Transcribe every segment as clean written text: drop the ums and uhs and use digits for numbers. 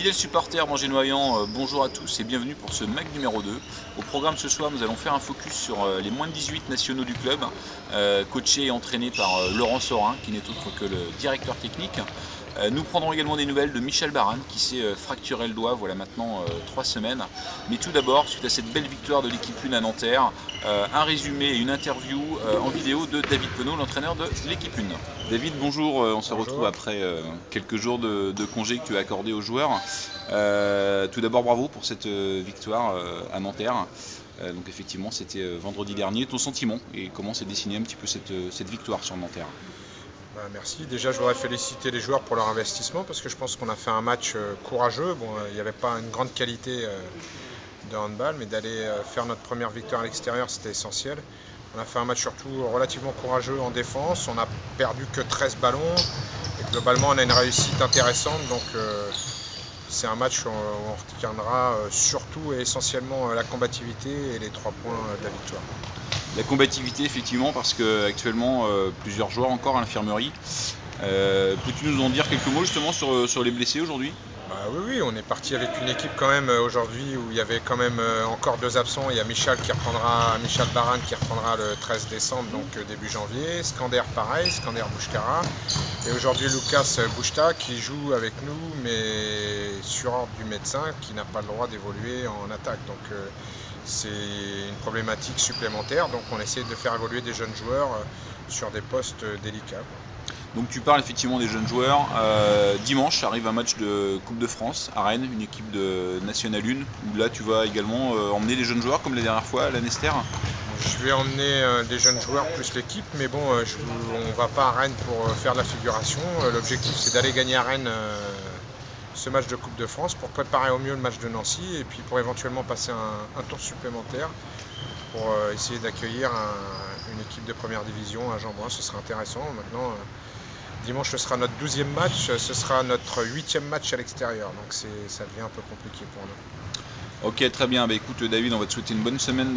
Fidèles supporters angénoisans, bonjour à tous et bienvenue pour ce MAC numéro 2. Au programme ce soir, nous allons faire un focus sur les moins de 18 nationaux du club, coaché et entraîné par Laurent Sorin, qui n'est autre que le directeur technique. Nous prendrons également des nouvelles de Michel Barane, qui s'est fracturé le doigt voilà maintenant 3 semaines. Mais tout d'abord, suite à cette belle victoire de l'équipe 1 à Nanterre, un résumé et une interview en vidéo de David Penaud, l'entraîneur de l'équipe 1. David, bonjour, on se retrouve après quelques jours de congé que tu as accordé aux joueurs. Tout d'abord, bravo pour cette victoire à Nanterre. Donc effectivement, c'était vendredi dernier. Ton sentiment et comment s'est dessinée un petit peu cette victoire sur Nanterre? Merci. Déjà, je voudrais féliciter les joueurs pour leur investissement parce que je pense qu'on a fait un match courageux. Bon, il n'y avait pas une grande qualité de handball, mais d'aller faire notre première victoire à l'extérieur, c'était essentiel. On a fait un match surtout relativement courageux en défense. On n'a perdu que 13 ballons et globalement, on a une réussite intéressante. Donc, c'est un match où on retiendra surtout et essentiellement la combativité et les 3 points de la victoire. La combativité, effectivement, parce qu'actuellement, plusieurs joueurs encore à l'infirmerie. Peux-tu nous en dire quelques mots justement sur les blessés aujourd'hui? Oui, on est parti avec une équipe quand même aujourd'hui où il y avait quand même encore 2 absents. Il y a Michel Barane qui reprendra le 13 décembre, donc début janvier. Skander pareil, Skander Bouchkara. Et aujourd'hui Lucas Bouchta qui joue avec nous, mais sur ordre du médecin qui n'a pas le droit d'évoluer en attaque. Donc c'est une problématique supplémentaire. Donc on essaie de faire évoluer des jeunes joueurs sur des postes délicats. Donc tu parles effectivement des jeunes joueurs. Dimanche arrive un match de Coupe de France à Rennes, une équipe de National 1, où là tu vas également emmener des jeunes joueurs comme la dernière fois à la Nester. Je vais emmener des jeunes joueurs plus l'équipe, mais bon, on ne va pas à Rennes pour faire de la figuration. L'objectif c'est d'aller gagner à Rennes ce match de Coupe de France pour préparer au mieux le match de Nancy et puis pour éventuellement passer un tour supplémentaire pour essayer d'accueillir une équipe de première division à Jean-Bouin. Ce sera intéressant. Maintenant, dimanche ce sera notre 12e match, ce sera notre 8e match à l'extérieur, donc ça devient un peu compliqué pour nous. Ok, très bien. Écoute David, on va te souhaiter une bonne semaine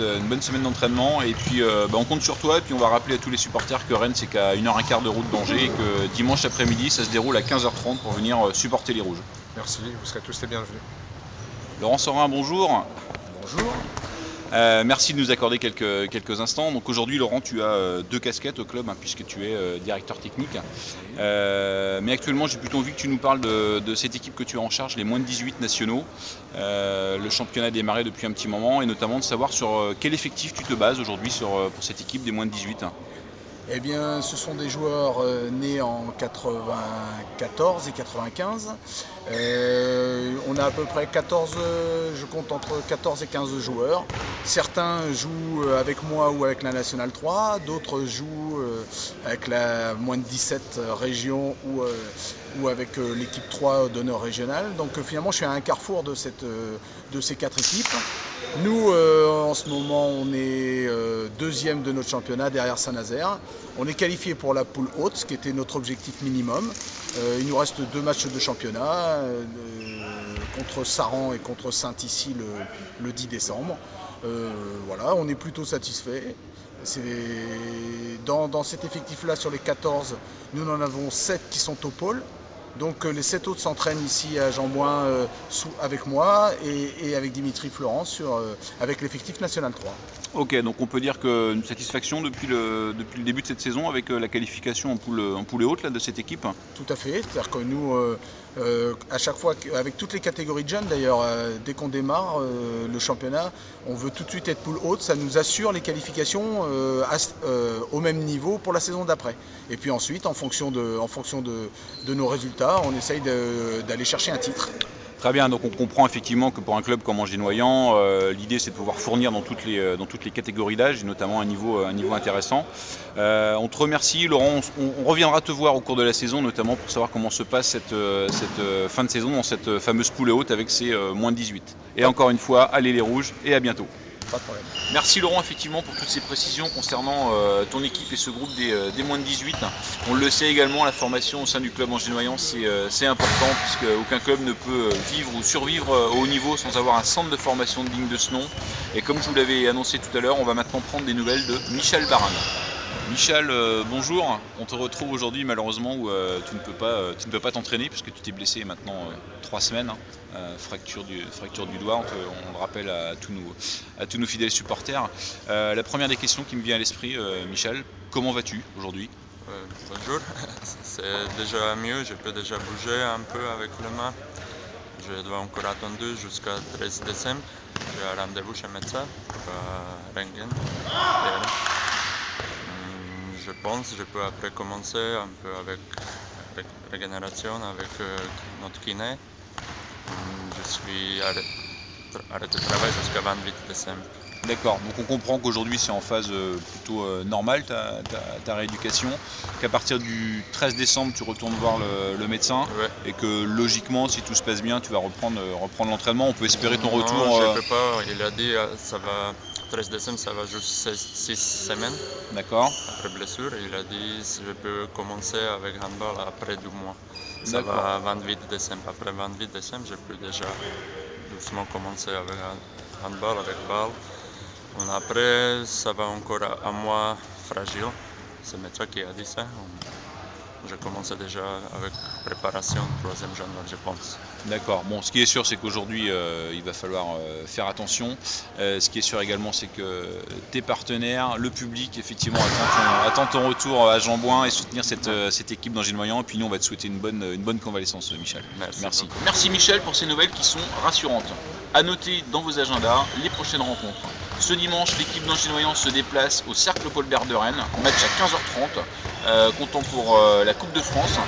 d'entraînement et puis on compte sur toi et puis on va rappeler à tous les supporters que Rennes c'est qu'à 1h15 de route d'Angers et que dimanche après-midi ça se déroule à 15h30 pour venir supporter les Rouges. Merci, vous serez tous les bienvenus. Laurent Sorin, bonjour. Bonjour. Merci de nous accorder quelques instants. Donc aujourd'hui Laurent, tu as 2 casquettes au club puisque tu es directeur technique. Mais actuellement j'ai plutôt envie que tu nous parles de cette équipe que tu as en charge, les moins de 18 nationaux. Le championnat a démarré depuis un petit moment et notamment de savoir sur quel effectif tu te bases aujourd'hui pour cette équipe des moins de 18. Eh bien, ce sont des joueurs nés en 94 et 95. On a à peu près 14, je compte entre 14 et 15 joueurs. Certains jouent avec moi ou avec la Nationale 3, d'autres jouent avec la moins de 17 région ou avec l'équipe 3 d'honneur régional. Donc finalement, je suis à un carrefour de ces 4 équipes. Nous, en ce moment, on est 2e de notre championnat derrière Saint-Nazaire. On est qualifié pour la poule haute, ce qui était notre objectif minimum. Il nous reste 2 matchs de championnat, contre Saran et contre Saint-Icy le 10 décembre. Voilà, on est plutôt satisfait. Dans cet effectif-là, sur les 14, nous en avons 7 qui sont au pôle. Donc les 7 autres s'entraînent ici à Jean-Bouin avec moi et avec Dimitri Florent avec l'effectif National 3. Ok, donc on peut dire qu'une satisfaction depuis le début de cette saison avec la qualification en poule haute là, de cette équipe. Tout à fait, c'est-à-dire que nous, à chaque fois, avec toutes les catégories de jeunes d'ailleurs, dès qu'on démarre le championnat, on veut tout de suite être poule haute, ça nous assure les qualifications au même niveau pour la saison d'après. Et puis ensuite, en fonction de nos résultats, on essaye d'aller chercher un titre. Très bien, donc on comprend effectivement que pour un club comme Angénoisans, l'idée c'est de pouvoir fournir dans toutes les catégories d'âge, et notamment un niveau intéressant. On te remercie Laurent, on reviendra te voir au cours de la saison, notamment pour savoir comment se passe cette fin de saison dans cette fameuse poule haute avec ces moins de 18. Et encore une fois, allez les Rouges et à bientôt. Pas de problème. Merci Laurent effectivement pour toutes ces précisions concernant ton équipe et ce groupe des moins de 18. On le sait également, la formation au sein du club Angénoisans c'est important puisque aucun club ne peut vivre ou survivre au haut niveau sans avoir un centre de formation digne de ce nom. Et comme je vous l'avais annoncé tout à l'heure, on va maintenant prendre des nouvelles de Michel Barane. Michel, bonjour. On te retrouve aujourd'hui malheureusement où tu ne peux pas t'entraîner puisque tu t'es blessé maintenant 3 semaines, fracture du doigt. On le rappelle à tous nos fidèles supporters. La première des questions qui me vient à l'esprit, Michel, comment vas-tu aujourd'hui? Bonjour, c'est déjà mieux, je peux déjà bouger un peu avec le main. Je dois encore attendre jusqu'à 13 décembre. J'ai un rendez-vous chez le médecin pour Rengen. Je pense que je peux après commencer un peu avec régénération, avec notre kiné. Je suis arrêté de travail jusqu'à 28 décembre. D'accord, donc on comprend qu'aujourd'hui c'est en phase plutôt normale ta rééducation, qu'à partir du 13 décembre tu retournes voir le médecin, Ouais. et que logiquement si tout se passe bien tu vas reprendre l'entraînement. On peut espérer ton retour. Non, je peux pas, il a dit ça va, 13 décembre ça va juste 6 semaines D'accord, après blessure. Il a dit je peux commencer avec handball après 2 mois. Ça D'accord. va 28 décembre. Après 28 décembre, je peux déjà doucement commencer avec handball, avec balle. Après, ça va encore un mois fragile. C'est le médecin qui a dit ça. Je commence déjà avec préparation 3e janvier, je pense. d'accord. Bon, ce qui est sûr c'est qu'aujourd'hui il va falloir faire attention. Ce qui est sûr également c'est que tes partenaires, le public effectivement attend ton retour à Jean-Bouin et soutenir cette équipe d'Angers-Noyant. Et puis nous on va te souhaiter une bonne convalescence, Michel. Merci. Merci Michel pour ces nouvelles qui sont rassurantes. A noter dans vos agendas les prochaines rencontres. Ce dimanche, l'équipe d'Angers-Noyant se déplace au Cercle Paul Bert de Rennes, match à 15h30, comptant pour la Coupe de France.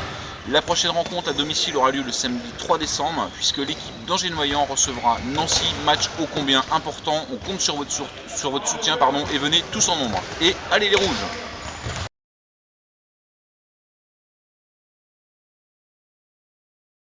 La prochaine rencontre à domicile aura lieu le samedi 3 décembre, puisque l'équipe d'Angers-Noyant recevra Nancy, match ô combien important. On compte sur votre soutien et venez tous en nombre. Et allez les rouges!